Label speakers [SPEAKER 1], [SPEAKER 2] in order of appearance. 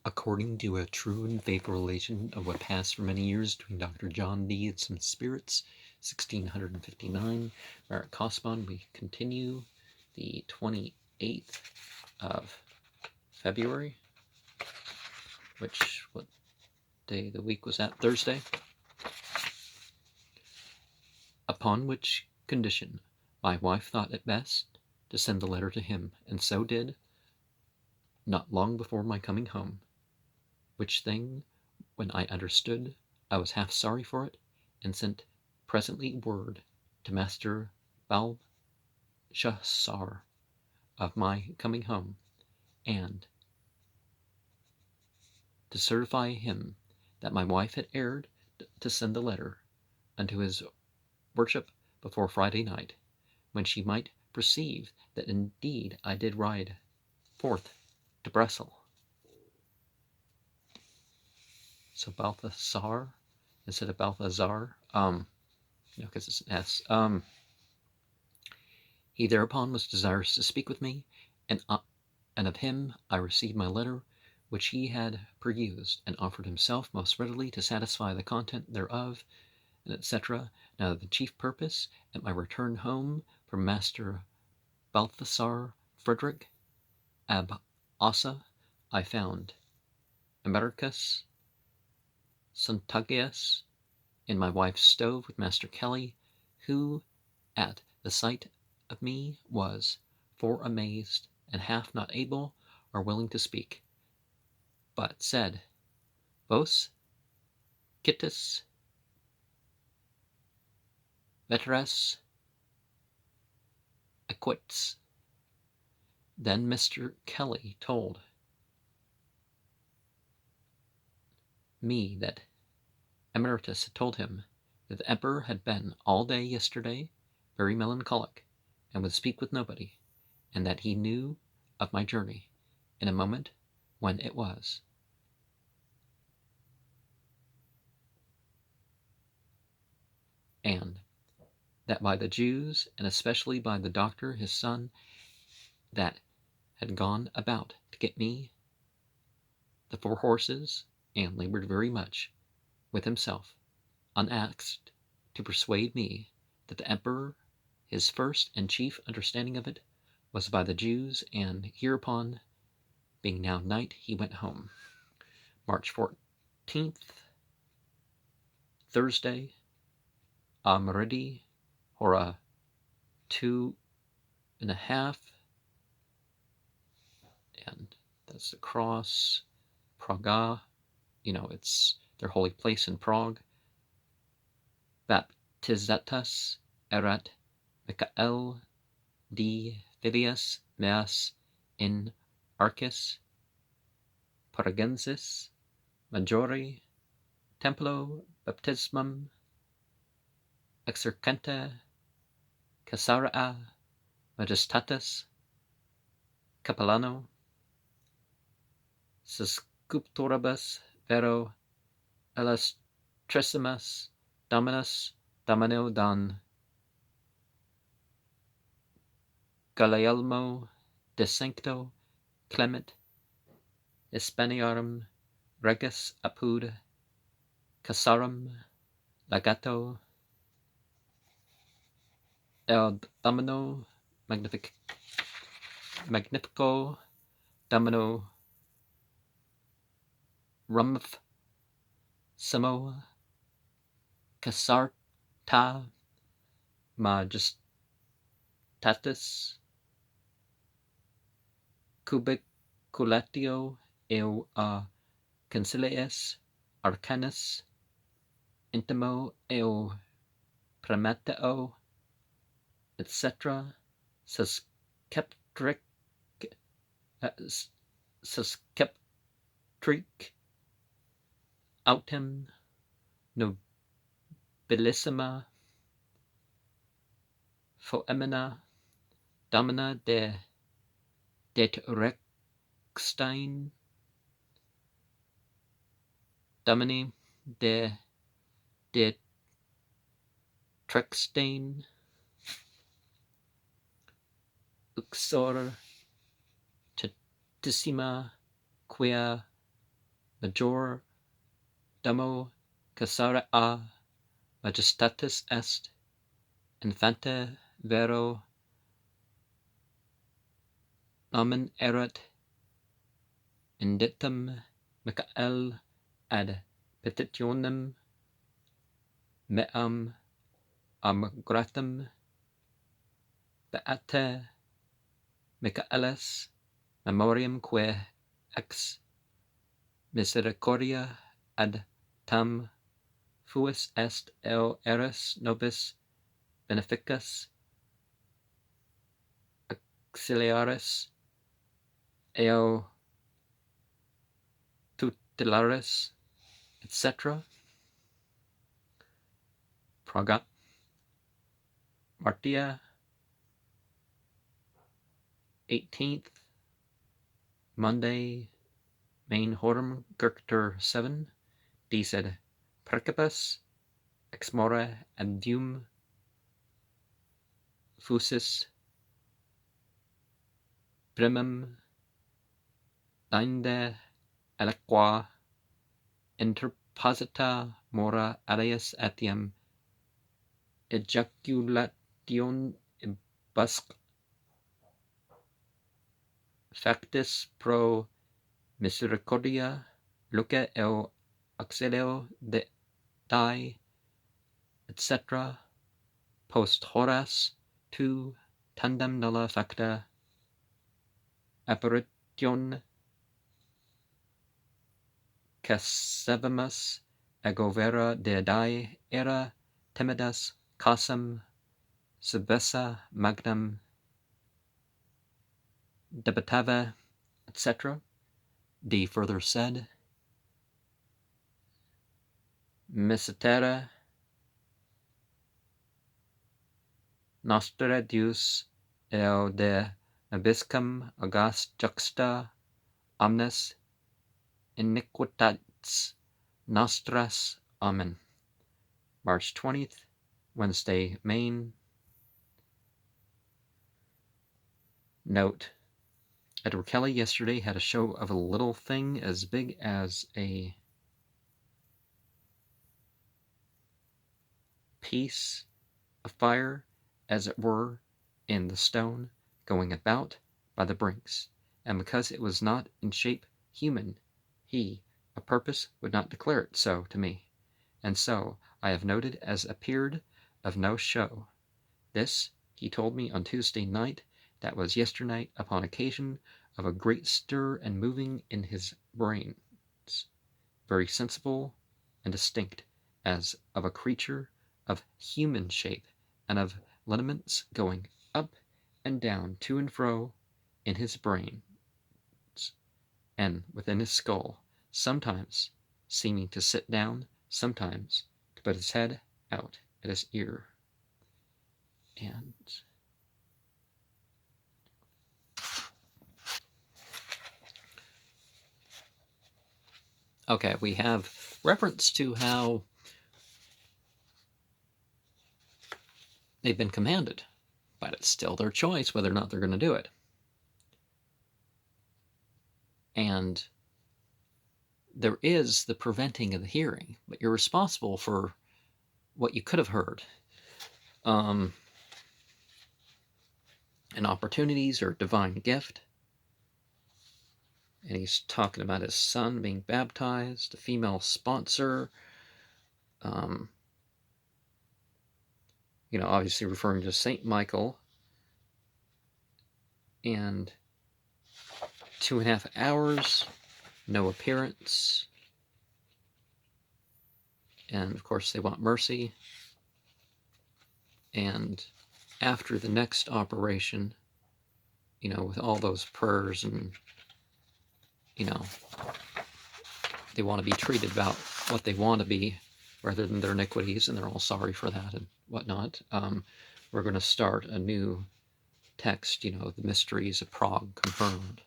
[SPEAKER 1] According to a true and faithful relation of what passed for many years between Dr. John Dee and some spirits, 1659, Meric Casaubon, we continue the 28th of February, what day of the week was that? Thursday. Upon which condition my wife thought it best to send the letter to him, and so did, not long before my coming home. Which thing, when I understood, I was half sorry for it, and sent presently word to Master Belshazzar of my coming home, and to certify him that my wife had erred to send the letter unto his worship before Friday night, when she might perceive that indeed I did ride forth to Brussels. So Balthasar instead of Balthazar, because it's an S. He thereupon was desirous to speak with me, and of him I received my letter, which he had perused, and offered himself most readily to satisfy the content thereof, and etc. Now the chief purpose at my return home from Master Balthasar Frederick ab Ossa, I found Americus Suntagius in my wife's stove with Master Kelly, who, at the sight of me, was for amazed, and half not able or willing to speak, but said, Vos citus veteres equits. Then Mr. Kelly told me that Emeritus had told him that the Emperor had been all day yesterday very melancholic, and would speak with nobody, and that he knew of my journey in a moment when it was. And that by the Jews, and especially by the doctor his son, that had gone about to get me the 4 horses, and labored very much with himself, unasked, to persuade me that the Emperor, his first and chief understanding of it, was by the Jews, and hereupon, being now night, he went home. March 14th, Thursday, Meridi, hora 2:30, and that's the cross, Praga, it's their holy place in Prague. Baptizatus erat Michael de Filius meas in arcis Paragensis majore templo baptismum exercente Caesarea majestatis capellano sculptoribus vero illustrissimus Dominus Domino Don Guglielmo de Sancto Clement Hispaniarum Regis apud Casarum Legato El Domino Magnifico Domino Rumf Simo Casarta Majestatis Cubiculatio eu Conciliis Arcanis Intimo eu Premeteo etc. Susceptric autem nobilissima foemina domina de Rechstein domini de Trechstein uxor cetissima quia major domo Caesarea majestatis est, infante vero nomen erat, inditum Michael ad petitionem meam gratem beate Michaelis memoriam quae ex misericordia ad tam fuis est eo eris nobis beneficus auxiliaris eo tutelaris, etc. Praga Martia 18th, Monday, main horum Gercter 7, diced Precipus ex more adium fusis primum inde aliqua interposita mora alias etiam ejaculation ibusc factis pro misericordia luce eo auxilio de die, etc. post horas tu tandem nulla facta apparition Casaubonus ego vera de die era timidas casam subessa magnam debitava, etc. D further said, Miscetera nostra Deus eo de nobiscum august juxta omnes iniquitates nostras. Amen. March 20th, Wednesday, Main. Note, Edward Kelly yesterday had a show of a little thing as big as a piece of fire, as it were, in the stone, going about by the brinks, and because it was not in shape human, he, a purpose, would not declare it so to me, and so I have noted as appeared of no show. This he told me on Tuesday night, that was yesternight, upon occasion of a great stir and moving in his brains, very sensible and distinct, as of a creature of human shape, and of lineaments going up and down, to and fro, in his brains, and within his skull, sometimes seeming to sit down, sometimes to put his head out at his ear. And okay, we have reference to how they've been commanded, but it's still their choice whether or not they're going to do it. And there is the preventing of the hearing, but you're responsible for what you could have heard. And opportunities are a divine gift. And he's talking about his son being baptized, a female sponsor, obviously referring to St. Michael, and 2.5 hours, no appearance, and of course they want mercy. And after the next operation, with all those prayers, and they want to be treated about what they want to be rather than their iniquities, and they're all sorry for that and whatnot. We're going to start a new text, the mysteries of Prague confirmed.